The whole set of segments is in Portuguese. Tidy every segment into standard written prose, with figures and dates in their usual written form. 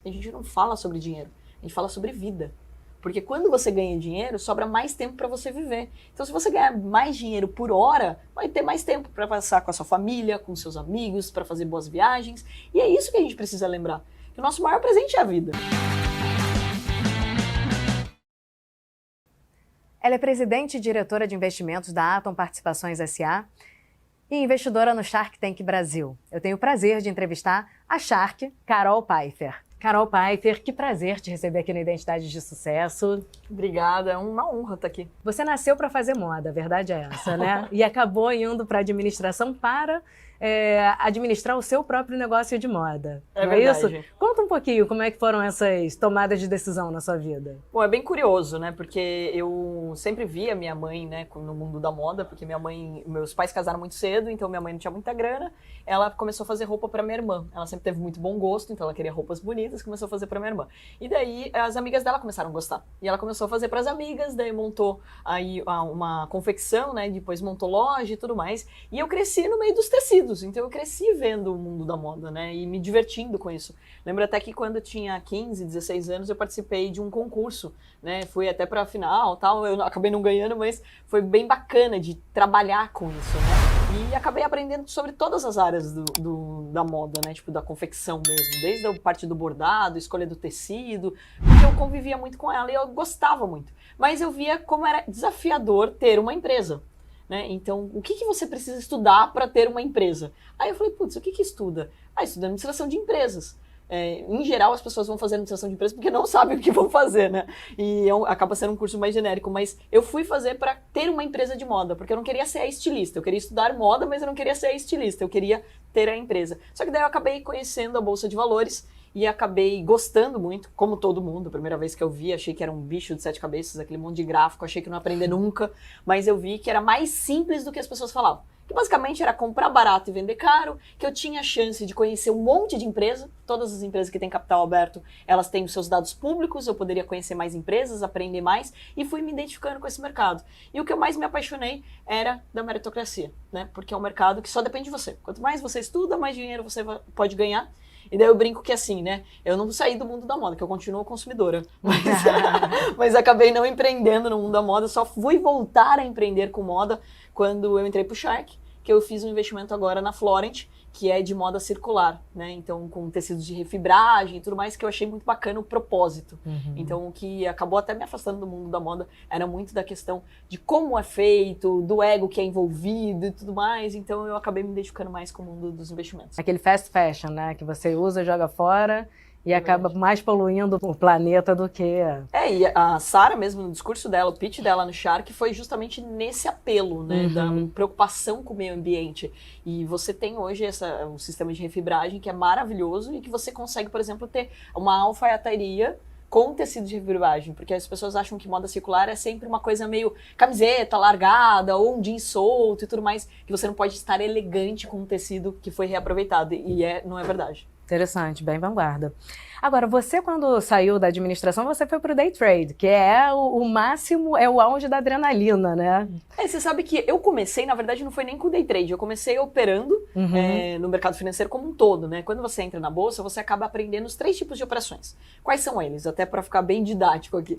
a gente não fala sobre dinheiro, a gente fala sobre vida. Porque quando você ganha dinheiro, sobra mais tempo para você viver. Então, se você ganhar mais dinheiro por hora, vai ter mais tempo para passar com a sua família, com seus amigos, para fazer boas viagens. E é isso que a gente precisa lembrar, que o nosso maior presente é a vida. Ela é presidente e diretora de investimentos da Atom Participações S.A. e investidora no Shark Tank Brasil. Eu tenho o prazer de entrevistar a Shark, Carol Pfeiffer. Carol Pfeiffer, que prazer te receber aqui no Identidade de Sucesso. Obrigada, é uma honra estar aqui. Você nasceu para fazer moda, a verdade é essa, né? E acabou indo para a administração para administrar o seu próprio negócio de moda. É não verdade. É isso? Conta um pouquinho como é que foram essas tomadas de decisão na sua vida. Bom, é bem curioso, né? Porque eu sempre via minha mãe, né, no mundo da moda, porque meus pais casaram muito cedo, então minha mãe não tinha muita grana. Ela começou a fazer roupa para minha irmã. Ela sempre teve muito bom gosto, então ela queria roupas bonitas, começou a fazer para minha irmã. E daí as amigas dela começaram a gostar. E ela começou a fazer para as amigas, daí montou aí uma confecção, né? Depois montou loja e tudo mais. E eu cresci no meio dos tecidos. Então eu cresci vendo o mundo da moda, né, e me divertindo com isso. Lembro até que quando eu tinha 15, 16 anos, eu participei de um concurso, né, fui até pra final, tal, eu acabei não ganhando, mas foi bem bacana de trabalhar com isso, né, e acabei aprendendo sobre todas as áreas da moda, né, tipo da confecção mesmo, desde a parte do bordado, escolha do tecido, porque eu convivia muito com ela e eu gostava muito. Mas eu via como era desafiador ter uma empresa. Né? Então, o que você precisa estudar para ter uma empresa? Aí eu falei, putz, o que estuda? Estuda administração de empresas. Em geral, as pessoas vão fazer administração de empresas porque não sabem o que vão fazer, né? E acaba sendo um curso mais genérico, mas eu fui fazer para ter uma empresa de moda, porque eu não queria ser a estilista, eu queria estudar moda, mas eu não queria ser a estilista, eu queria ter a empresa. Só que daí eu acabei conhecendo a Bolsa de Valores, e acabei gostando muito, como todo mundo. A primeira vez que eu vi, achei que era um bicho de 7 cabeças, aquele monte de gráfico, achei que não ia aprender nunca, mas eu vi que era mais simples do que as pessoas falavam. Que basicamente era comprar barato e vender caro, que eu tinha a chance de conhecer um monte de empresa, todas as empresas que têm capital aberto, elas têm os seus dados públicos, eu poderia conhecer mais empresas, aprender mais, e fui me identificando com esse mercado. E o que eu mais me apaixonei era da meritocracia, né? Porque é um mercado que só depende de você. Quanto mais você estuda, mais dinheiro você pode ganhar. E daí eu brinco que assim, né, eu não saí do mundo da moda, que eu continuo consumidora, mas acabei não empreendendo no mundo da moda, só fui voltar a empreender com moda quando eu entrei pro Shark, que eu fiz um investimento agora na Florent, que é de moda circular, né, então com tecidos de refibragem e tudo mais, que eu achei muito bacana o propósito. Então o que acabou até me afastando do mundo da moda era muito da questão de como é feito, do ego que é envolvido e tudo mais, então eu acabei me identificando mais com o mundo dos investimentos. Aquele fast fashion, né, que você usa, joga fora e acaba mais poluindo o planeta do que... E a Sarah mesmo, no discurso dela, o pitch dela no Shark, foi justamente nesse apelo, né, da preocupação com o meio ambiente. E você tem hoje um sistema de refibragem que é maravilhoso e que você consegue, por exemplo, ter uma alfaiataria com tecido de refibragem, porque as pessoas acham que moda circular é sempre uma coisa meio camiseta largada ou um jeans solto e tudo mais, que você não pode estar elegante com um tecido que foi reaproveitado, e não é verdade. Interessante, bem vanguarda. Agora, você quando saiu da administração, você foi para o day trade, que é o máximo, é o auge da adrenalina, né? Você sabe que eu comecei, na verdade, não foi nem com o day trade, eu comecei operando no mercado financeiro como um todo, né? Quando você entra na bolsa, você acaba aprendendo os 3 tipos de operações. Quais são eles? Até para ficar bem didático aqui.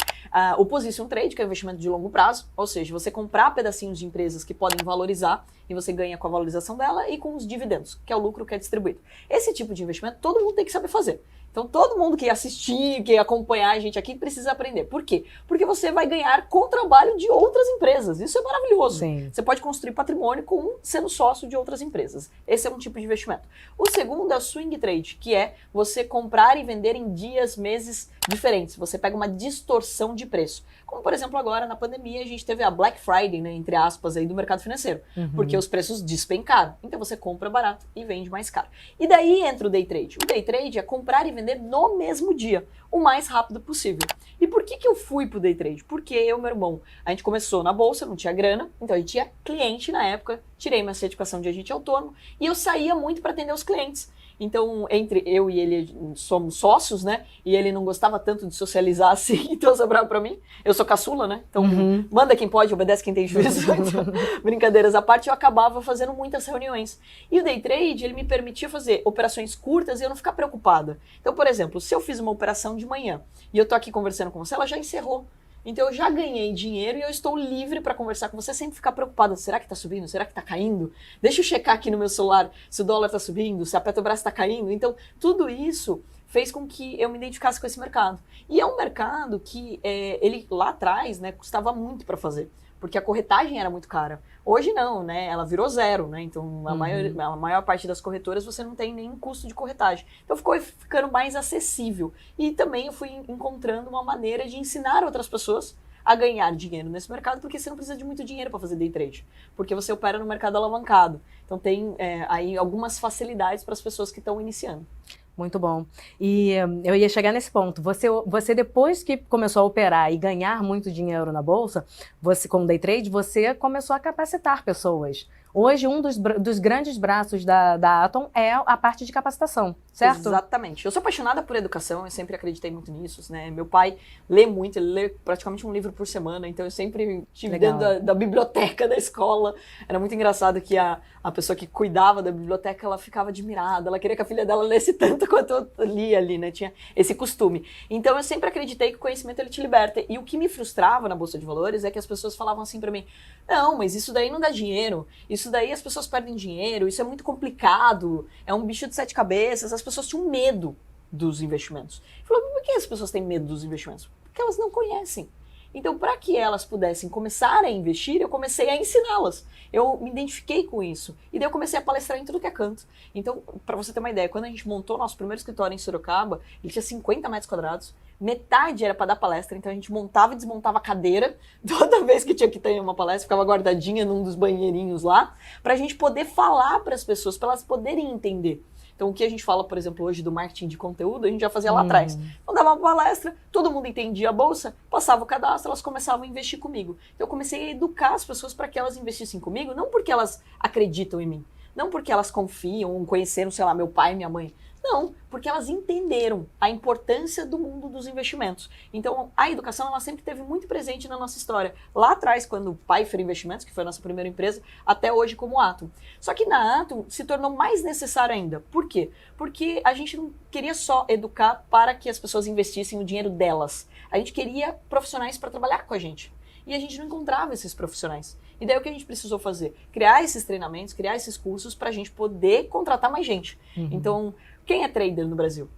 O position trade, que é o investimento de longo prazo, ou seja, você comprar pedacinhos de empresas que podem valorizar e você ganha com a valorização dela e com os dividendos, que é o lucro que é distribuído. Esse tipo de investimento todo mundo tem que saber fazer. Então todo mundo que assistir, que acompanhar a gente aqui precisa aprender. Por quê? Porque você vai ganhar com o trabalho de outras empresas. Isso é maravilhoso. Sim. Você pode construir patrimônio sendo sócio de outras empresas. Esse é um tipo de investimento. O segundo é o swing trade, que é você comprar e vender em dias, meses diferentes. Você pega uma distorção de preço. Como, por exemplo, agora na pandemia a gente teve a Black Friday, né, entre aspas, aí do mercado financeiro. Porque os preços despencaram. Então você compra barato e vende mais caro. E daí entra o day trade. O day trade é comprar e vender no mesmo dia, o mais rápido possível. E por que eu fui pro day trade? Porque eu e meu irmão, a gente começou na bolsa, não tinha grana, então a gente tinha cliente na época, tirei minha certificação de agente autônomo e eu saía muito para atender os clientes. Então, entre eu e ele somos sócios, né? E ele não gostava tanto de socializar assim, então sobrava pra mim. Eu sou caçula, né? Então, manda quem pode, obedece quem tem juízo. Então, brincadeiras à parte, eu acabava fazendo muitas reuniões. E o day trade, ele me permitia fazer operações curtas e eu não ficar preocupada. Então, por exemplo, se eu fiz uma operação de manhã e eu tô aqui conversando com você, ela já encerrou. Então eu já ganhei dinheiro e eu estou livre para conversar com você sem ficar preocupada. Será que está subindo? Será que está caindo? Deixa eu checar aqui no meu celular se o dólar está subindo, se a Petrobras está caindo. Então tudo isso fez com que eu me identificasse com esse mercado. E é um mercado que ele lá atrás, né, custava muito para fazer, porque a corretagem era muito cara. Hoje não, né? Ela virou zero, né? Então a maior parte das corretoras você não tem nem custo de corretagem. Então ficou ficando mais acessível. E também eu fui encontrando uma maneira de ensinar outras pessoas a ganhar dinheiro nesse mercado, porque você não precisa de muito dinheiro para fazer day trade, porque você opera no mercado alavancado. Então tem aí algumas facilidades para as pessoas que estão iniciando. Muito bom. E eu ia chegar nesse ponto. Você depois que começou a operar e ganhar muito dinheiro na bolsa, você com day trade, você começou a capacitar pessoas. Hoje, um dos grandes braços da Atom é a parte de capacitação, certo? Exatamente. Eu sou apaixonada por educação, eu sempre acreditei muito nisso, né? Meu pai lê muito, ele lê praticamente um livro por semana, então eu sempre estive dentro da biblioteca da escola. Era muito engraçado que a pessoa que cuidava da biblioteca, ela ficava admirada, ela queria que a filha dela lesse tanto quanto eu lia ali, né? Tinha esse costume. Então eu sempre acreditei que o conhecimento ele te liberta. E o que me frustrava na Bolsa de Valores é que as pessoas falavam assim pra mim: não, mas isso daí não dá dinheiro, isso daí as pessoas perdem dinheiro, isso é muito complicado, é um bicho de 7 cabeças. As pessoas tinham medo dos investimentos. Eu falei: por que as pessoas têm medo dos investimentos? Porque elas não conhecem. Então, para que elas pudessem começar a investir, eu comecei a ensiná-las. Eu me identifiquei com isso. E daí eu comecei a palestrar em tudo que é canto. Então, para você ter uma ideia, quando a gente montou nosso primeiro escritório em Sorocaba, ele tinha 50 metros quadrados, metade era para dar palestra, então a gente montava e desmontava a cadeira toda vez que tinha que ter uma palestra, ficava guardadinha num dos banheirinhos lá, para a gente poder falar para as pessoas, para elas poderem entender. Então, o que a gente fala, por exemplo, hoje do marketing de conteúdo, a gente já fazia lá atrás. Então, dava uma palestra, todo mundo entendia a bolsa, passava o cadastro, elas começavam a investir comigo. Então, eu comecei a educar as pessoas para que elas investissem comigo, não porque elas acreditam em mim, não porque elas confiam, conheceram, sei lá, meu pai e minha mãe. Não, porque elas entenderam a importância do mundo dos investimentos. Então, a educação, ela sempre esteve muito presente na nossa história. Lá atrás, quando o Pfeiffer Investimentos, que foi a nossa primeira empresa, até hoje como Atom. Só que na Atom se tornou mais necessário ainda. Por quê? Porque a gente não queria só educar para que as pessoas investissem o dinheiro delas. A gente queria profissionais para trabalhar com a gente. E a gente não encontrava esses profissionais. E daí o que a gente precisou fazer? Criar esses treinamentos, criar esses cursos para a gente poder contratar mais gente. Então, quem é trader no Brasil?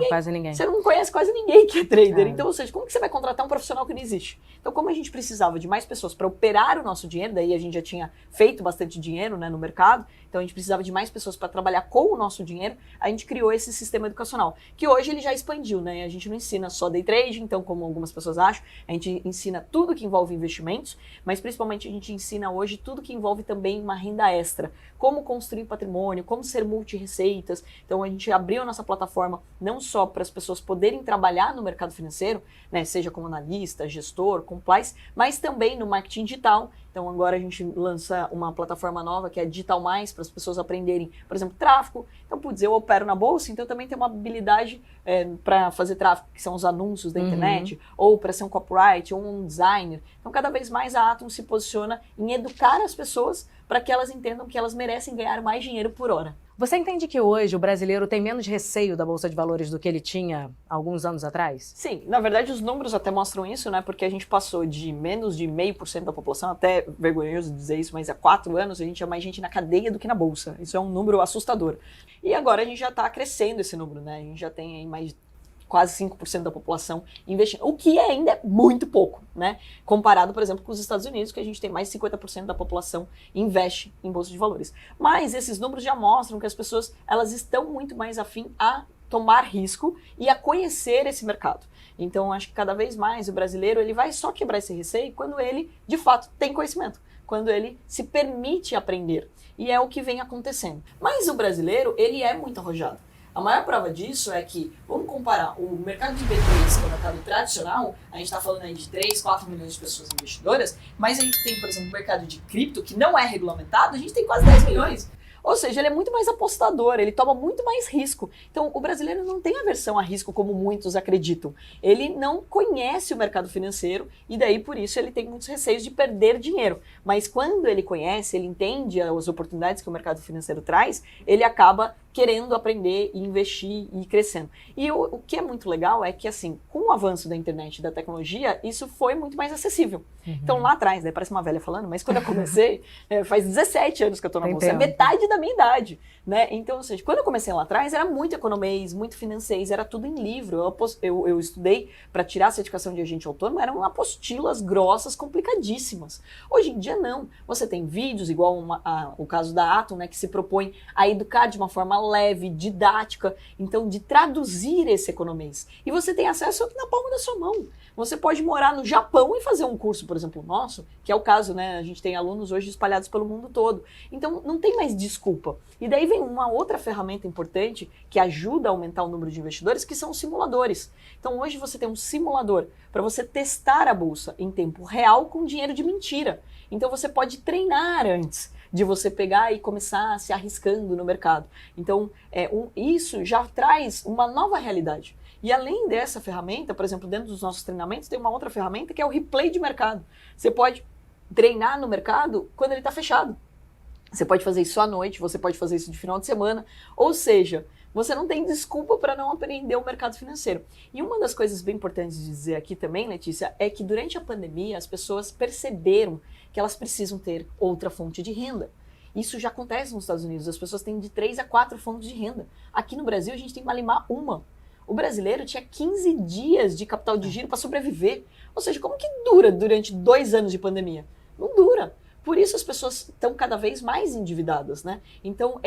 Quase ninguém. Você não conhece quase ninguém que é trader. Então, ou seja, como que você vai contratar um profissional que não existe? Então, como a gente precisava de mais pessoas para operar o nosso dinheiro, daí a gente já tinha feito bastante dinheiro, né, no mercado, então a gente precisava de mais pessoas para trabalhar com o nosso dinheiro, a gente criou esse sistema educacional, que hoje ele já expandiu, né? A gente não ensina só day trade, então, como algumas pessoas acham, a gente ensina tudo que envolve investimentos, mas principalmente a gente ensina hoje tudo que envolve também uma renda extra, como construir patrimônio, como ser multi-receitas. Então, a gente abriu a nossa plataforma não só para as pessoas poderem trabalhar no mercado financeiro, né, seja como analista, gestor, compliance, mas também no marketing digital. Então agora a gente lança uma plataforma nova que é Digital Mais, para as pessoas aprenderem, por exemplo, tráfego. Então, putz, eu opero na bolsa, então eu também tenho uma habilidade para fazer tráfego, que são os anúncios da internet, ou para ser um copyright, ou um designer. Então cada vez mais a Atom se posiciona em educar as pessoas para que elas entendam que elas merecem ganhar mais dinheiro por hora. Você entende que hoje o brasileiro tem menos receio da Bolsa de Valores do que ele tinha alguns anos atrás? Sim, na verdade os números até mostram isso, né? Porque a gente passou de menos de 0,5% da população, até vergonhoso dizer isso, mas há 4 anos a gente tinha mais gente na cadeia do que na Bolsa. Isso é um número assustador. E agora a gente já está crescendo esse número, né? A gente já tem aí mais de quase 5% da população investindo, o que ainda é muito pouco, né? Comparado, por exemplo, com os Estados Unidos, que a gente tem mais de 50% da população investe em bolsa de valores. Mas esses números já mostram que as pessoas, elas estão muito mais afim a tomar risco e a conhecer esse mercado. Então, acho que cada vez mais o brasileiro, ele vai só quebrar esse receio quando ele, de fato, tem conhecimento, quando ele se permite aprender. E é o que vem acontecendo. Mas o brasileiro, ele é muito arrojado. A maior prova disso é que, vamos comparar o mercado de B3, que é o mercado tradicional, a gente está falando aí de 3, 4 milhões de pessoas investidoras, mas a gente tem, por exemplo, o mercado de cripto, que não é regulamentado, a gente tem quase 10 milhões. Ou seja, ele é muito mais apostador, ele toma muito mais risco. Então, o brasileiro não tem aversão a risco como muitos acreditam. Ele não conhece o mercado financeiro e daí, por isso, ele tem muitos receios de perder dinheiro. Mas quando ele conhece, ele entende as oportunidades que o mercado financeiro traz, ele acaba querendo aprender e investir e ir crescendo. E o que é muito legal é que, assim, com o avanço da internet e da tecnologia, isso foi muito mais acessível. Então, lá atrás, daí parece uma velha falando, mas quando eu comecei, faz 17 anos que eu tô na bolsa, é metade da minha idade, né? Então, ou seja, quando eu comecei lá atrás, era muito economês, muito financês, era tudo em livro. Eu estudei para tirar a certificação de agente autônomo, eram apostilas grossas, complicadíssimas. Hoje em dia, não. Você tem vídeos, igual o caso da Atom, né, que se propõe a educar de uma forma leve, didática, então de traduzir esse economês. E você tem acesso na palma da sua mão. Você pode morar no Japão e fazer um curso, por exemplo, nosso, que é o caso, né? A gente tem alunos hoje espalhados pelo mundo todo. Então, não tem mais desculpa. E daí vem uma outra ferramenta importante que ajuda a aumentar o número de investidores, que são os simuladores. Então, hoje você tem um simulador para você testar a bolsa em tempo real com dinheiro de mentira. Então, você pode treinar antes de você pegar e começar se arriscando no mercado. Então, isso já traz uma nova realidade. E além dessa ferramenta, por exemplo, dentro dos nossos treinamentos, tem uma outra ferramenta que é o replay de mercado. Você pode treinar no mercado quando ele está fechado. Você pode fazer isso à noite, você pode fazer isso de final de semana. Ou seja, você não tem desculpa para não aprender o mercado financeiro. E uma das coisas bem importantes de dizer aqui também, Letícia, é que durante a pandemia as pessoas perceberam que elas precisam ter outra fonte de renda. Isso já acontece nos Estados Unidos, as pessoas têm de 3 a 4 fontes de renda. Aqui no Brasil a gente tem que malimar uma. O brasileiro tinha 15 dias de capital de giro para sobreviver. Ou seja, como que dura durante 2 anos de pandemia? Não dura. Por isso as pessoas estão cada vez mais endividadas, né? Então,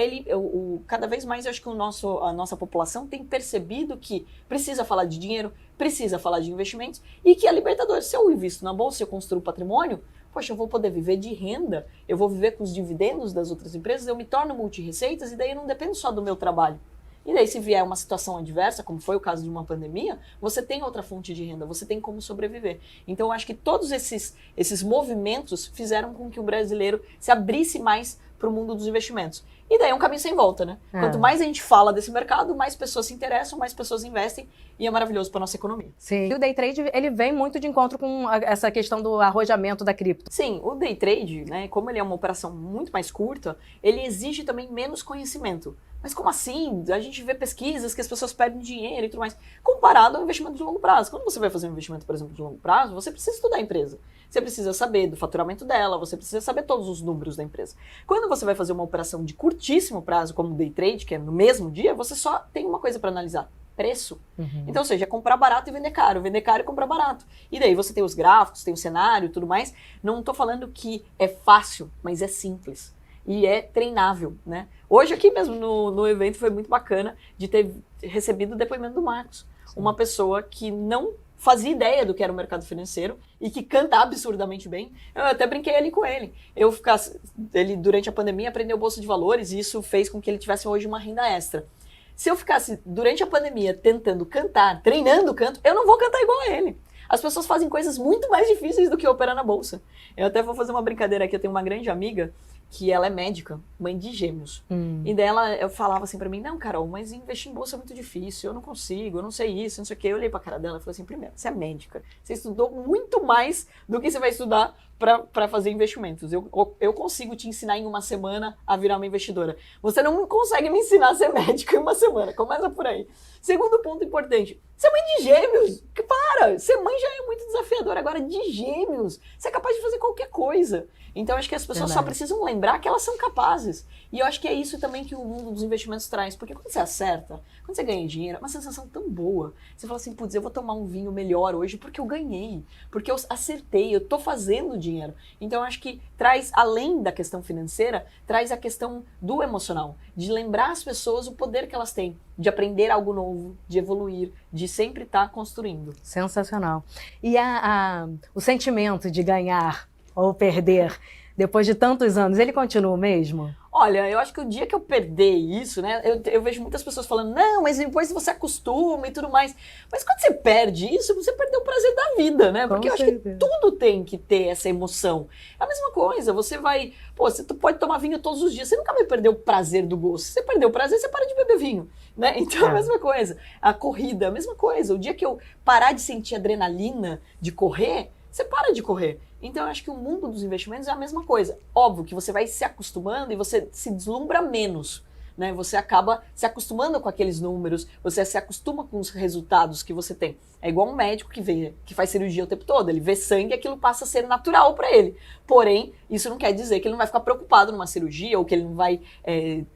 cada vez mais eu acho que a nossa população tem percebido que precisa falar de dinheiro, precisa falar de investimentos e que a Libertadores, se eu invisto na bolsa, se eu construo patrimônio, poxa, eu vou poder viver de renda, eu vou viver com os dividendos das outras empresas, eu me torno multi-receitas e daí eu não dependo só do meu trabalho. E daí, se vier uma situação adversa, como foi o caso de uma pandemia, você tem outra fonte de renda, você tem como sobreviver. Então, eu acho que todos esses movimentos fizeram com que o brasileiro se abrisse mais para o mundo dos investimentos. E daí é um caminho sem volta, né? Quanto mais a gente fala desse mercado, mais pessoas se interessam, mais pessoas investem e é maravilhoso para nossa economia. Sim. E o day trade, ele vem muito de encontro com essa questão do arrojamento da cripto. Sim, o day trade, né, como ele é uma operação muito mais curta, ele exige também menos conhecimento. Mas como assim? A gente vê pesquisas que as pessoas perdem dinheiro e tudo mais, comparado ao investimento de longo prazo. Quando você vai fazer um investimento, por exemplo, de longo prazo, você precisa estudar a empresa. Você precisa saber do faturamento dela, você precisa saber todos os números da empresa. Quando você vai fazer uma operação de curtíssimo prazo, como o day trade, que é no mesmo dia, você só tem uma coisa para analisar: preço. Então, ou seja, é comprar barato e vender caro e comprar barato. E daí você tem os gráficos, tem o cenário e tudo mais. Não estou falando que é fácil, mas é simples. E é treinável, né? Hoje aqui mesmo no evento foi muito bacana de ter recebido o depoimento do Marcos. Sim. Uma pessoa que não fazia ideia do que era o mercado financeiro e que canta absurdamente bem. Eu até brinquei ali com ele. Ele, durante a pandemia, aprendeu Bolsa de Valores e isso fez com que ele tivesse hoje uma renda extra. Se eu ficasse, durante a pandemia, tentando cantar, treinando o canto, eu não vou cantar igual a ele. As pessoas fazem coisas muito mais difíceis do que operar na bolsa. Eu até vou fazer uma brincadeira aqui. Eu tenho uma grande amiga que ela é médica, mãe de gêmeos. E dela, eu falava assim pra mim: não, Carol, mas investir em bolsa é muito difícil, eu não consigo, eu não sei isso, não sei o quê. Eu olhei pra cara dela e falei assim: primeiro, você é médica, você estudou muito mais do que você vai estudar para fazer investimentos. Eu consigo te ensinar em uma semana a virar uma investidora. Você não consegue me ensinar a ser médica em uma semana, começa por aí. Segundo ponto importante, você é mãe de gêmeos, para, ser mãe já é muito desafiador, agora de gêmeos, você é capaz de fazer qualquer coisa. Então, acho que as pessoas só precisam lembrar que elas são capazes. E eu acho que é isso também que o mundo dos investimentos traz. Porque quando você acerta, quando você ganha dinheiro, é uma sensação tão boa. Você fala assim: putz, eu vou tomar um vinho melhor hoje porque eu ganhei. Porque eu acertei, eu tô fazendo dinheiro. Então, eu acho que traz, além da questão financeira, traz a questão do emocional. De lembrar as pessoas o poder que elas têm. De aprender algo novo, de evoluir, de sempre estar construindo. Sensacional. E o sentimento de ganhar ou perder, depois de tantos anos, ele continua o mesmo? Olha, eu acho que o dia que eu perder isso, né? Eu vejo muitas pessoas falando, não, mas depois você acostuma e tudo mais. Mas quando você perde isso, você perdeu o prazer da vida, né? Porque eu acho que tudo tem que ter essa emoção. É a mesma coisa, você vai... Pô, você pode tomar vinho todos os dias, você nunca vai perder o prazer do gosto. Se você perdeu o prazer, você para de beber vinho, né? Então é a mesma coisa. A corrida, a mesma coisa. O dia que eu parar de sentir adrenalina de correr, você para de correr. Então, eu acho que o mundo dos investimentos é a mesma coisa. Óbvio que você vai se acostumando e você se deslumbra menos, né? Você acaba se acostumando com aqueles números, você se acostuma com os resultados que você tem. É igual um médico que faz cirurgia o tempo todo. Ele vê sangue e aquilo passa a ser natural para ele. Porém, isso não quer dizer que ele não vai ficar preocupado numa cirurgia ou que ele não vai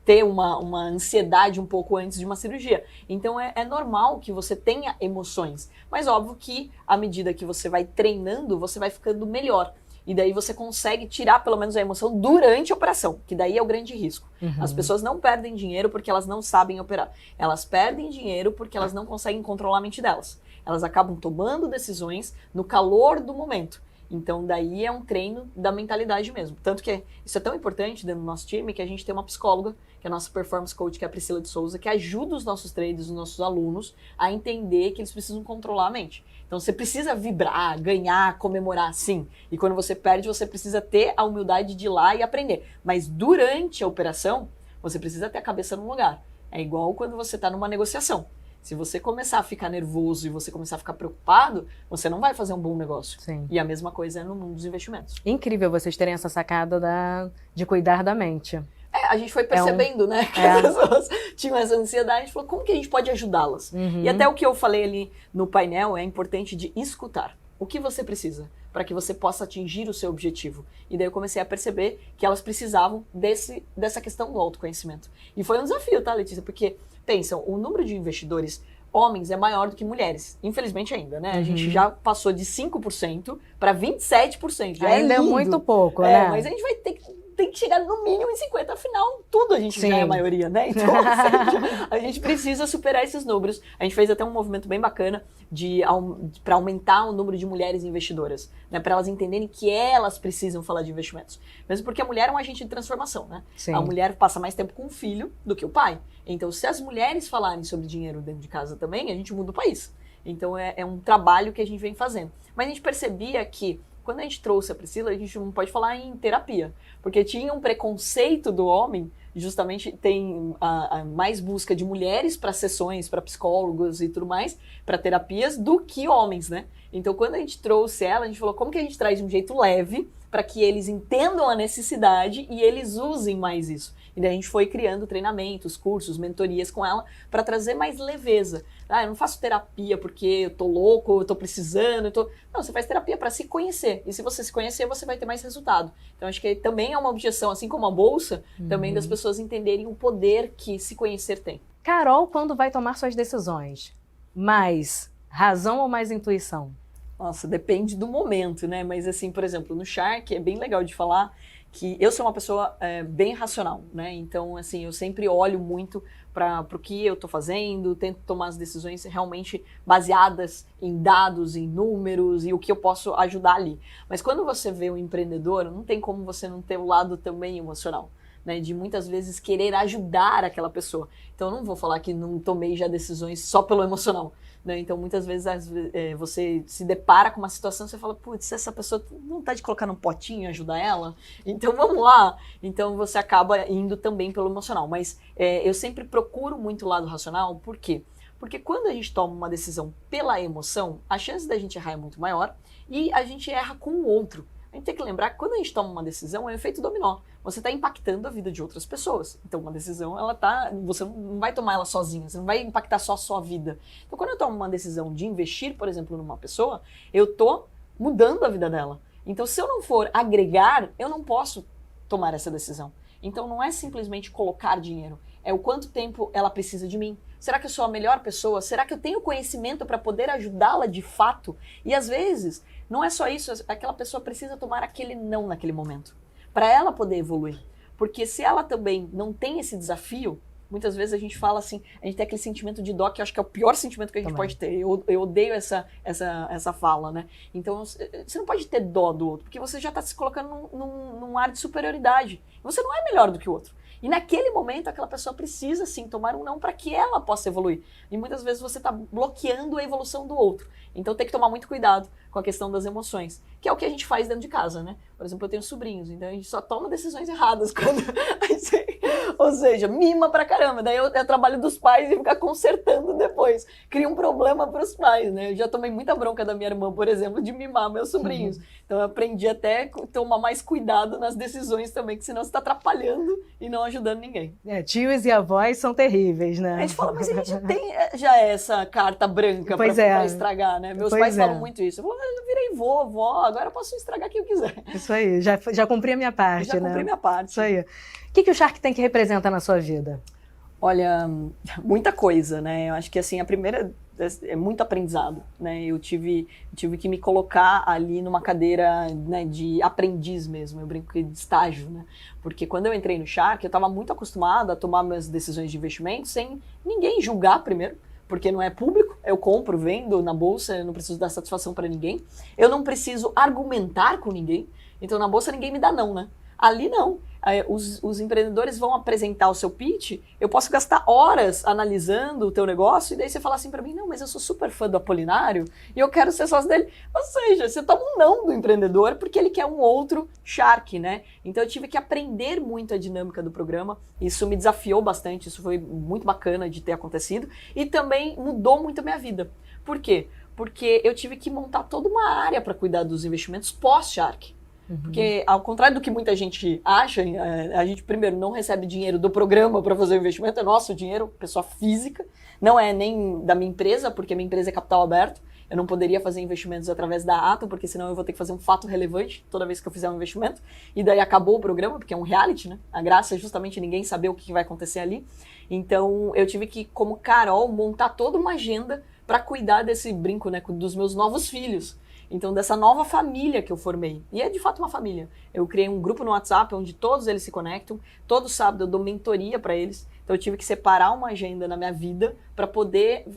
ter uma ansiedade um pouco antes de uma cirurgia. Então, é normal que você tenha emoções. Mas óbvio que, à medida que você vai treinando, você vai ficando melhor. E daí você consegue tirar pelo menos a emoção durante a operação, que daí é o grande risco. As pessoas não perdem dinheiro porque elas não sabem operar. Elas perdem dinheiro porque elas não conseguem controlar a mente delas. Elas acabam tomando decisões no calor do momento. Então, daí é um treino da mentalidade mesmo. Tanto que isso é tão importante dentro do nosso time que a gente tem uma psicóloga, que é a nossa performance coach, que é a Priscila de Souza, que ajuda os nossos traders, os nossos alunos a entender que eles precisam controlar a mente. Então, você precisa vibrar, ganhar, comemorar, sim. E quando você perde, você precisa ter a humildade de ir lá e aprender. Mas durante a operação, você precisa ter a cabeça no lugar. É igual quando você está numa negociação. Se você começar a ficar nervoso e você começar a ficar preocupado, você não vai fazer um bom negócio. Sim. E a mesma coisa é no mundo dos investimentos. Incrível vocês terem essa sacada de cuidar da mente. A gente foi percebendo, né, que as pessoas tinham essa ansiedade, a gente falou, como que a gente pode ajudá-las? E até o que eu falei ali no painel é importante de escutar. O que você precisa para que você possa atingir o seu objetivo? E daí eu comecei a perceber que elas precisavam dessa questão do autoconhecimento. E foi um desafio, tá, Letícia? Porque, pensam, o número de investidores homens é maior do que mulheres. Infelizmente ainda, né? A gente já passou de 5% para 27%. Já ainda é muito pouco, né? Mas a gente vai ter que chegar no mínimo em 50%, afinal, tudo a gente já é a maioria, né? Então, ou seja, a gente precisa superar esses números. A gente fez até um movimento bem bacana para aumentar o número de mulheres investidoras, né? Para elas entenderem que elas precisam falar de investimentos. Mesmo porque a mulher é um agente de transformação, né? Sim. A mulher passa mais tempo com o filho do que o pai. Então, se as mulheres falarem sobre dinheiro dentro de casa também, a gente muda o país. Então, é um trabalho que a gente vem fazendo. Mas a gente percebia que quando a gente trouxe a Priscila, a gente não pode falar em terapia, porque tinha um preconceito do homem, justamente tem a mais busca de mulheres para sessões, para psicólogos e tudo mais, para terapias, do que homens, né? Então, quando a gente trouxe ela, a gente falou, como que a gente traz de um jeito leve para que eles entendam a necessidade e eles usem mais isso? E daí a gente foi criando treinamentos, cursos, mentorias com ela para trazer mais leveza. Eu não faço terapia porque eu tô louco, eu tô precisando, Não, você faz terapia para se conhecer. E se você se conhecer, você vai ter mais resultado. Então, acho que também é uma objeção, assim como a bolsa, também das pessoas entenderem o poder que se conhecer tem. Carol, quando vai tomar suas decisões, mais razão ou mais intuição? Nossa, depende do momento, né? Mas assim, por exemplo, no Shark é bem legal de falar que eu sou uma pessoa bem racional, né? Então, assim, eu sempre olho muito para o que eu estou fazendo, tento tomar as decisões realmente baseadas em dados, em números e o que eu posso ajudar ali. Mas quando você vê um empreendedor, não tem como você não ter o lado também emocional, né? De muitas vezes querer ajudar aquela pessoa. Então, eu não vou falar que não tomei já decisões só pelo emocional, né? Então, muitas vezes você se depara com uma situação, você fala, putz, essa pessoa não tá de colocar num potinho e ajudar ela? Então, vamos lá. Então, você acaba indo também pelo emocional. Mas eu sempre procuro muito o lado racional, por quê? Porque quando a gente toma uma decisão pela emoção, a chance da gente errar é muito maior e a gente erra com o outro. A gente tem que lembrar que quando a gente toma uma decisão, é um efeito dominó. Você está impactando a vida de outras pessoas. Então, uma decisão, você não vai tomar ela sozinha, você não vai impactar só a sua vida. Então, quando eu tomo uma decisão de investir, por exemplo, numa pessoa, eu estou mudando a vida dela. Então, se eu não for agregar, eu não posso tomar essa decisão. Então, não é simplesmente colocar dinheiro, é o quanto tempo ela precisa de mim. Será que eu sou a melhor pessoa? Será que eu tenho conhecimento para poder ajudá-la de fato? E às vezes, não é só isso, aquela pessoa precisa tomar aquele não naquele momento, para ela poder evoluir. Porque se ela também não tem esse desafio, muitas vezes a gente fala assim, a gente tem aquele sentimento de dó, que eu acho que é o pior sentimento que a gente pode ter. Eu odeio essa fala, né? Então, você não pode ter dó do outro, porque você já está se colocando num ar de superioridade. Você não é melhor do que o outro. E naquele momento, aquela pessoa precisa, sim, tomar um não para que ela possa evoluir. E muitas vezes você está bloqueando a evolução do outro. Então tem que tomar muito cuidado com a questão das emoções, que é o que a gente faz dentro de casa, né? Por exemplo, eu tenho sobrinhos, então a gente só toma decisões erradas quando ou seja, mima pra caramba. Daí é trabalho dos pais e ficar consertando depois. Cria um problema pros pais, né? Eu já tomei muita bronca da minha irmã, por exemplo, de mimar meus sobrinhos. Então eu aprendi até a tomar mais cuidado nas decisões também, que senão você tá atrapalhando e não ajudando ninguém. Tios e avós são terríveis, né? A gente fala, mas a gente tem já essa carta branca pra estragar, né? Meus pais falam muito isso. Eu falo, eu virei vó, agora eu posso estragar quem eu quiser. Isso aí, já cumpri a minha parte, já né? Cumpri minha parte. Isso aí. O que o Shark Tank representa na sua vida? Olha, muita coisa, né? Eu acho que, assim, a primeira é muito aprendizado, né? Eu tive que me colocar ali numa cadeira, né, de aprendiz mesmo, eu brinco de estágio, né? Porque quando eu entrei no Shark, eu estava muito acostumada a tomar minhas decisões de investimento sem ninguém julgar primeiro, porque não é público, eu compro, vendo na bolsa, eu não preciso dar satisfação para ninguém, eu não preciso argumentar com ninguém, então na bolsa ninguém me dá não, né? Ali não. Os empreendedores vão apresentar o seu pitch, eu posso gastar horas analisando o teu negócio e daí você fala assim para mim, não, mas eu sou super fã do Apolinário e eu quero ser sócio dele. Ou seja, você toma um não do empreendedor porque ele quer um outro Shark, né? Então eu tive que aprender muito a dinâmica do programa, isso me desafiou bastante, isso foi muito bacana de ter acontecido e também mudou muito a minha vida. Por quê? Porque eu tive que montar toda uma área para cuidar dos investimentos pós-Shark. Porque, ao contrário do que muita gente acha, a gente, primeiro, não recebe dinheiro do programa para fazer o investimento, é nosso dinheiro, pessoa física, não é nem da minha empresa, porque minha empresa é capital aberto, eu não poderia fazer investimentos através da Atom, porque senão eu vou ter que fazer um fato relevante toda vez que eu fizer um investimento, e daí acabou o programa, porque é um reality, né? A graça é justamente ninguém saber o que vai acontecer ali. Então, eu tive que, como Carol, montar toda uma agenda para cuidar desse brinco, né, dos meus novos filhos. Então, dessa nova família que eu formei. E é de fato uma família. Eu criei um grupo no WhatsApp onde todos eles se conectam. Todo sábado eu dou mentoria para eles. Então, eu tive que separar uma agenda na minha vida para poder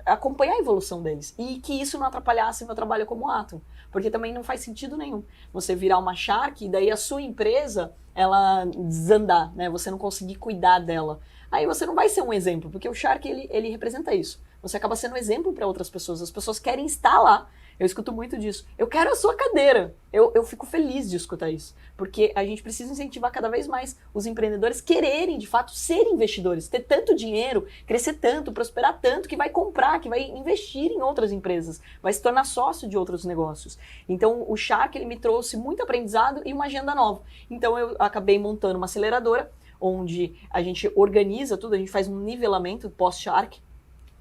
acompanhar a evolução deles. E que isso não atrapalhasse meu trabalho como Atom. Porque também não faz sentido nenhum você virar uma Shark e daí a sua empresa, ela desandar, né? Você não conseguir cuidar dela. Aí você não vai ser um exemplo, porque o Shark, ele representa isso. Você acaba sendo um exemplo para outras pessoas. As pessoas querem estar lá. Eu escuto muito disso. Eu quero a sua cadeira. Eu fico feliz de escutar isso. Porque a gente precisa incentivar cada vez mais os empreendedores quererem, de fato, ser investidores. Ter tanto dinheiro, crescer tanto, prosperar tanto, que vai comprar, que vai investir em outras empresas. Vai se tornar sócio de outros negócios. Então, o Shark, ele me trouxe muito aprendizado e uma agenda nova. Então, eu acabei montando uma aceleradora, onde a gente organiza tudo, a gente faz um nivelamento pós-Shark,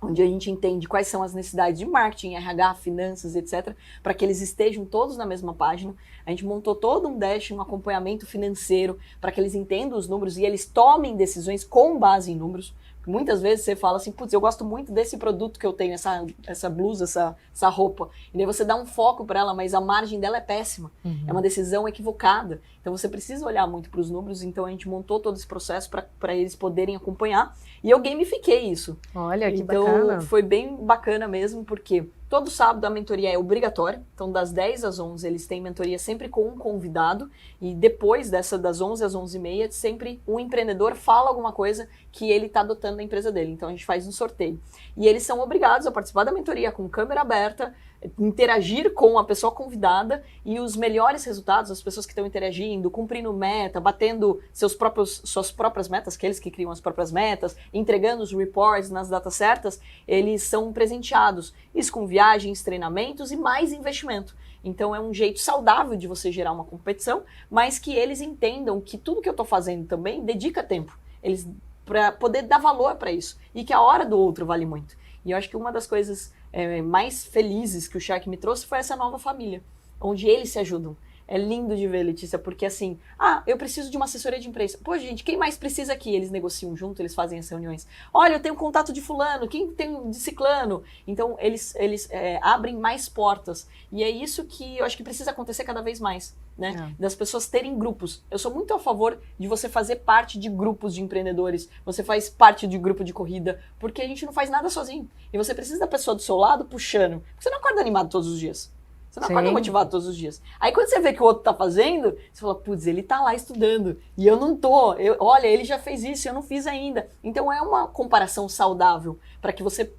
onde a gente entende quais são as necessidades de marketing, RH, finanças, etc., para que eles estejam todos na mesma página. A gente montou todo um dash, um acompanhamento financeiro, para que eles entendam os números e eles tomem decisões com base em números. Muitas vezes você fala assim, putz, eu gosto muito desse produto que eu tenho, essa blusa, essa roupa. E daí você dá um foco para ela, mas a margem dela é péssima. É uma decisão equivocada. Então você precisa olhar muito para os números, então a gente montou todo esse processo para eles poderem acompanhar. E eu gamifiquei isso. Olha, que bacana. Então foi bem bacana mesmo, porque todo sábado a mentoria é obrigatória. Então das 10 às 11 eles têm mentoria sempre com um convidado. E depois das 11 às 11h30, sempre um empreendedor fala alguma coisa que ele está adotando na empresa dele. Então a gente faz um sorteio. E eles são obrigados a participar da mentoria com câmera aberta, interagir com a pessoa convidada e os melhores resultados, as pessoas que estão interagindo, cumprindo meta, batendo suas próprias metas, aqueles que criam as próprias metas, entregando os reports nas datas certas, eles são presenteados. Isso com viagens, treinamentos e mais investimento. Então é um jeito saudável de você gerar uma competição, mas que eles entendam que tudo que eu estou fazendo também dedica tempo. Eles para poder dar valor para isso. E que a hora do outro vale muito. E eu acho que uma das coisas mais felizes que o Shark me trouxe foi essa nova família, onde eles se ajudam. É lindo de ver, Letícia, porque assim, eu preciso de uma assessoria de imprensa. Pô, gente, quem mais precisa aqui? Eles negociam junto, eles fazem as reuniões. Olha, eu tenho contato de fulano, quem tem de ciclano? Então, eles abrem mais portas. E é isso que eu acho que precisa acontecer cada vez mais, né? Das pessoas terem grupos. Eu sou muito a favor de você fazer parte de grupos de empreendedores. Você faz parte de grupo de corrida, porque a gente não faz nada sozinho. E você precisa da pessoa do seu lado puxando. Porque você não acorda animado todos os dias. Você não acorda motivado todos os dias. Aí quando você vê que o outro tá fazendo, você fala, putz, ele tá lá estudando e eu não tô. Olha, ele já fez isso, eu não fiz ainda. Então é uma comparação saudável para que você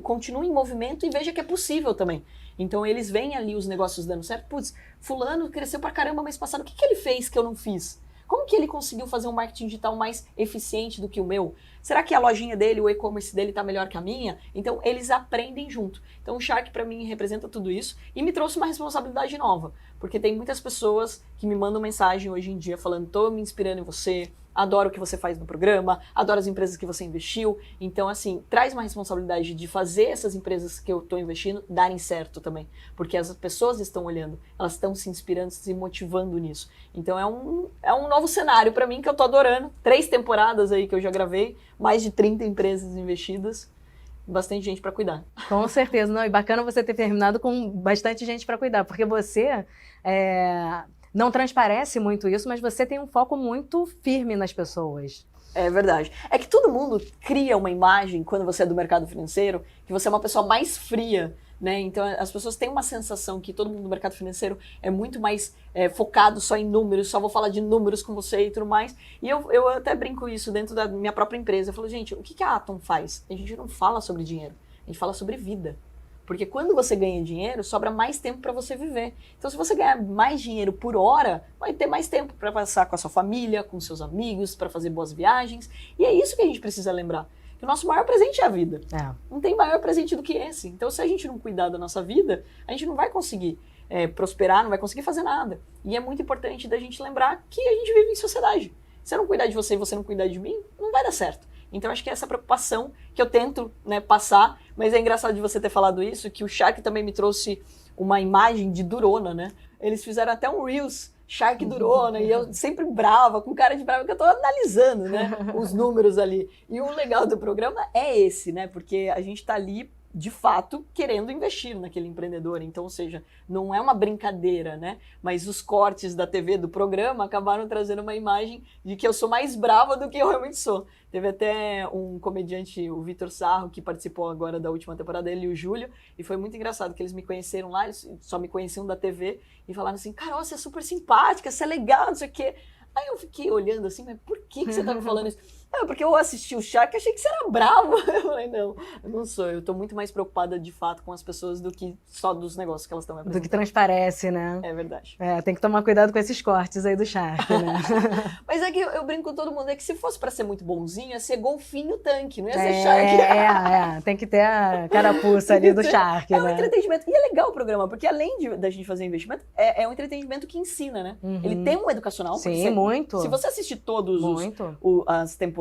continue em movimento e veja que é possível também. Então eles veem ali os negócios dando certo. Putz, fulano cresceu pra caramba mês passado, o que ele fez que eu não fiz? Como que ele conseguiu fazer um marketing digital mais eficiente do que o meu? Será que a lojinha dele, o e-commerce dele tá melhor que a minha? Então, eles aprendem junto. Então, o Shark, para mim, representa tudo isso e me trouxe uma responsabilidade nova. Porque tem muitas pessoas que me mandam mensagem hoje em dia falando, tô me inspirando em você, adoro o que você faz no programa, adoro as empresas que você investiu. Então, assim, traz uma responsabilidade de fazer essas empresas que eu tô investindo darem certo também. Porque as pessoas estão olhando, elas estão se inspirando, se motivando nisso. Então, é um novo cenário para mim que eu tô adorando. 3 temporadas aí que eu já gravei, mais de 30 empresas investidas, bastante gente para cuidar. Com certeza, não, e bacana você ter terminado com bastante gente para cuidar, porque você não transparece muito isso, mas você tem um foco muito firme nas pessoas. É verdade. É que todo mundo cria uma imagem, quando você é do mercado financeiro, que você é uma pessoa mais fria, né? Então as pessoas têm uma sensação que todo mundo do mercado financeiro é muito mais focado só em números, só vou falar de números com você e tudo mais. E eu até brinco isso dentro da minha própria empresa. Eu falo, gente, o que a Atom faz? A gente não fala sobre dinheiro, a gente fala sobre vida. Porque quando você ganha dinheiro, sobra mais tempo para você viver. Então, se você ganhar mais dinheiro por hora, vai ter mais tempo para passar com a sua família, com seus amigos, para fazer boas viagens. E é isso que a gente precisa lembrar. Que o nosso maior presente é a vida. Não tem maior presente do que esse. Então, se a gente não cuidar da nossa vida, a gente não vai conseguir prosperar, não vai conseguir fazer nada. E é muito importante da gente lembrar que a gente vive em sociedade. Se eu não cuidar de você e você não cuidar de mim, não vai dar certo. Então, acho que é essa preocupação que eu tento, né, passar. Mas é engraçado de você ter falado isso, que o Shark também me trouxe uma imagem de Durona, né? Eles fizeram até um Reels, Shark Durona, e eu sempre brava, com cara de brava, que eu tô analisando, né, os números ali. E o legal do programa é esse, né? Porque a gente tá ali, de fato, querendo investir naquele empreendedor. Então, ou seja, não é uma brincadeira, né? Mas os cortes da TV do programa acabaram trazendo uma imagem de que eu sou mais brava do que eu realmente sou. Teve até um comediante, o Vitor Sarro, que participou agora da última temporada, ele e o Júlio, e foi muito engraçado que eles me conheceram lá, eles só me conheciam da TV, e falaram assim, Carol, você é super simpática, você é legal, não sei o quê. Aí eu fiquei olhando assim, mas por que você tá me falando isso? Porque eu assisti o Shark e achei que você era bravo. Eu falei, não, eu não sou. Eu tô muito mais preocupada, de fato, com as pessoas do que só dos negócios que elas estão me apresentando. Do que transparece, né? É verdade. Tem que tomar cuidado com esses cortes aí do Shark, né? Mas é que eu brinco com todo mundo, é que se fosse pra ser muito bonzinho, ia ser golfinho tanque, não ia ser Shark. Tem que ter a carapuça ali do Shark, né? Um entretenimento. E é legal o programa, porque além da gente fazer investimento, é um entretenimento que ensina, né? Ele tem um educacional. Sim, muito. Se você assistir todos as temporadas,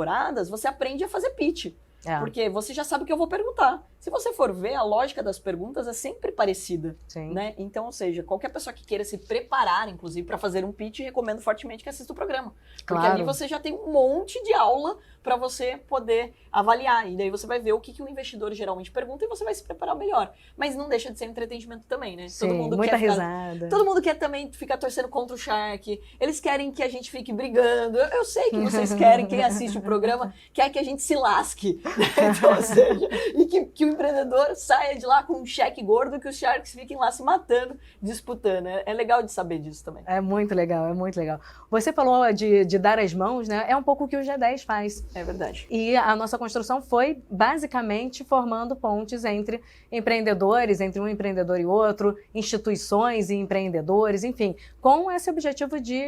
você aprende a fazer pitch. Porque você já sabe o que eu vou perguntar. Se você for ver, a lógica das perguntas é sempre parecida. Sim. Né? Então, ou seja, qualquer pessoa que queira se preparar, inclusive, para fazer um pitch, recomendo fortemente que assista o programa. Porque ali você já tem um monte de aula para você poder avaliar. E daí você vai ver o que o investidor geralmente pergunta e você vai se preparar melhor. Mas não deixa de ser entretenimento também, né? Sim, muita risada. Todo mundo quer também ficar torcendo contra o Shark. Eles querem que a gente fique brigando. Eu sei que vocês querem, quem assiste o programa, quer que a gente se lasque. Então, ou seja, e que o empreendedor saia de lá com um cheque gordo, que os Sharks fiquem lá se matando, disputando. É legal de saber disso também. É muito legal, é muito legal. Você falou de dar as mãos, né? É um pouco o que o G10 faz. É verdade. E a nossa construção foi basicamente formando pontes entre empreendedores, entre um empreendedor e outro, instituições e empreendedores, enfim, com esse objetivo de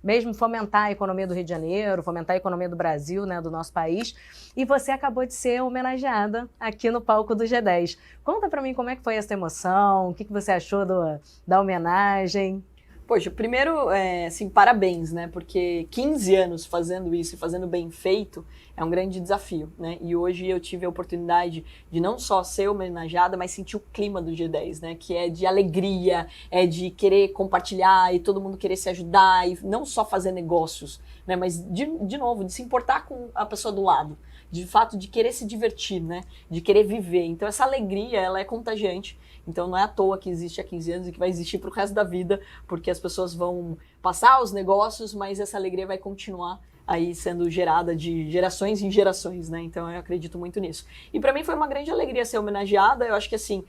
mesmo fomentar a economia do Rio de Janeiro, fomentar a economia do Brasil, né, do nosso país. E você acabou de ser homenageada aqui no palco do G10. Conta pra mim como é que foi essa emoção, o que você achou da homenagem. Poxa, primeiro, assim, parabéns, né? Porque 15 anos fazendo isso e fazendo bem feito é um grande desafio, né? E hoje eu tive a oportunidade de não só ser homenageada, mas sentir o clima do G10, né? Que é de alegria, é de querer compartilhar e todo mundo querer se ajudar e não só fazer negócios, né? Mas, de novo, de se importar com a pessoa do lado. De fato, de querer se divertir, né? De querer viver. Então, essa alegria, ela é contagiante. Então, não é à toa que existe há 15 anos e que vai existir pro resto da vida, porque as pessoas vão passar os negócios, mas essa alegria vai continuar aí sendo gerada de gerações em gerações, né? Então, eu acredito muito nisso. E para mim foi uma grande alegria ser homenageada. Eu acho que, assim,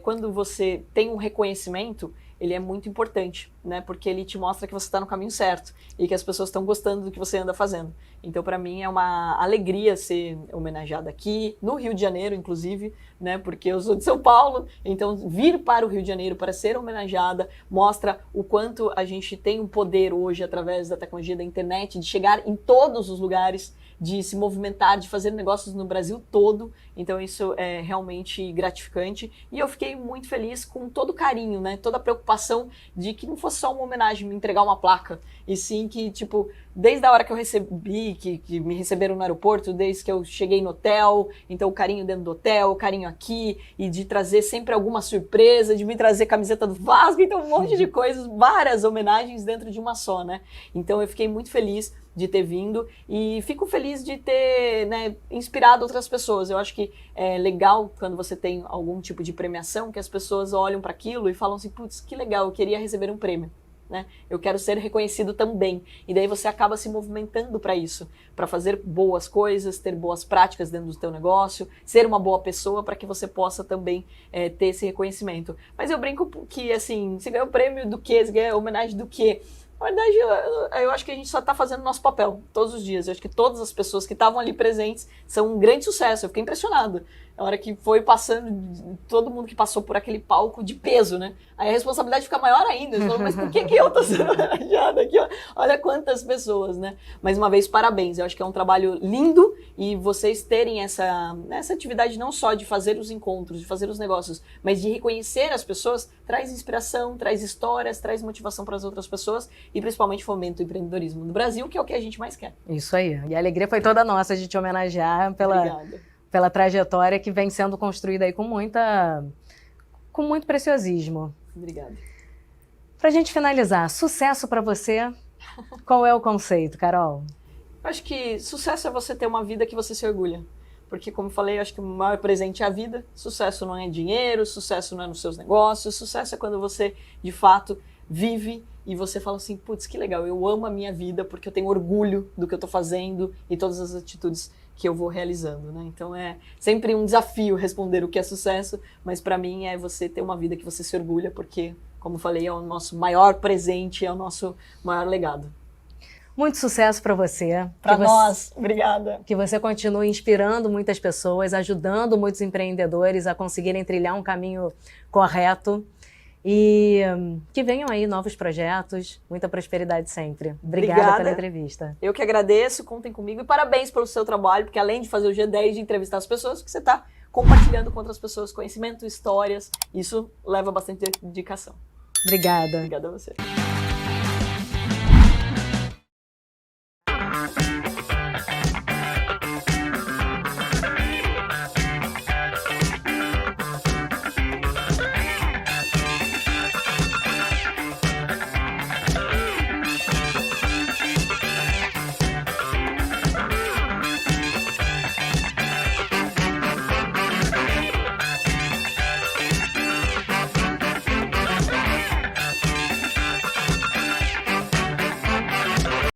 quando você tem um reconhecimento, ele é muito importante, né? Porque ele te mostra que você está no caminho certo e que as pessoas estão gostando do que você anda fazendo. Então, para mim, é uma alegria ser homenageada aqui, no Rio de Janeiro, inclusive, né? Porque eu sou de São Paulo, então vir para o Rio de Janeiro para ser homenageada mostra o quanto a gente tem um poder hoje, através da tecnologia da internet, de chegar em todos os lugares, de se movimentar, de fazer negócios no Brasil todo. Então isso é realmente gratificante e eu fiquei muito feliz com todo o carinho, né? Toda a preocupação de que não fosse só uma homenagem, me entregar uma placa, e sim que, tipo, desde a hora que eu recebi, que me receberam no aeroporto, desde que eu cheguei no hotel, então o carinho dentro do hotel, o carinho aqui, e de trazer sempre alguma surpresa, de me trazer camiseta do Vasco, então um monte de coisas, várias homenagens dentro de uma só, né? Então eu fiquei muito feliz de ter vindo e fico feliz de ter, né, inspirado outras pessoas. Eu acho que é legal quando você tem algum tipo de premiação que as pessoas olham para aquilo e falam assim, putz, que legal, eu queria receber um prêmio, né? Eu quero ser reconhecido também. E daí você acaba se movimentando para isso, para fazer boas coisas, ter boas práticas dentro do teu negócio, ser uma boa pessoa para que você possa também ter esse reconhecimento. Mas eu brinco que, assim, você ganhou prêmio do quê? Você ganhou homenagem do quê? Na verdade, eu acho que a gente só está fazendo o nosso papel todos os dias. Eu acho que todas as pessoas que estavam ali presentes são um grande sucesso. Eu fiquei impressionado. Na hora que foi passando, todo mundo que passou por aquele palco de peso, né? Aí a responsabilidade fica maior ainda. Você fala, mas por que eu tô sendo homenageada aqui? Olha quantas pessoas, né? Mais uma vez, parabéns. Eu acho que é um trabalho lindo e vocês terem essa atividade não só de fazer os encontros, de fazer os negócios, mas de reconhecer as pessoas, traz inspiração, traz histórias, traz motivação para as outras pessoas e principalmente fomenta o empreendedorismo no Brasil, que é o que a gente mais quer. Isso aí. E a alegria foi toda nossa de te homenagear pela trajetória que vem sendo construída aí com muito preciosismo. Obrigada. Pra gente finalizar, sucesso para você, qual é o conceito, Carol? Eu acho que sucesso é você ter uma vida que você se orgulha. Porque, como eu falei, eu acho que o maior presente é a vida. Sucesso não é dinheiro, sucesso não é nos seus negócios, sucesso é quando você, de fato, vive e você fala assim, putz, que legal, eu amo a minha vida porque eu tenho orgulho do que eu tô fazendo e todas as atitudes que eu vou realizando, né? Então é sempre um desafio responder o que é sucesso, mas para mim é você ter uma vida que você se orgulha porque, como eu falei, é o nosso maior presente, é o nosso maior legado. Muito sucesso para você. Para nós, obrigada. Que você continue inspirando muitas pessoas, ajudando muitos empreendedores a conseguirem trilhar um caminho correto. E que venham aí novos projetos, muita prosperidade sempre. Obrigada pela entrevista. Eu que agradeço, contem comigo e parabéns pelo seu trabalho, porque além de fazer o G10, de entrevistar as pessoas, você está compartilhando com outras pessoas conhecimento, histórias, isso leva bastante dedicação. Obrigada. Obrigada a você.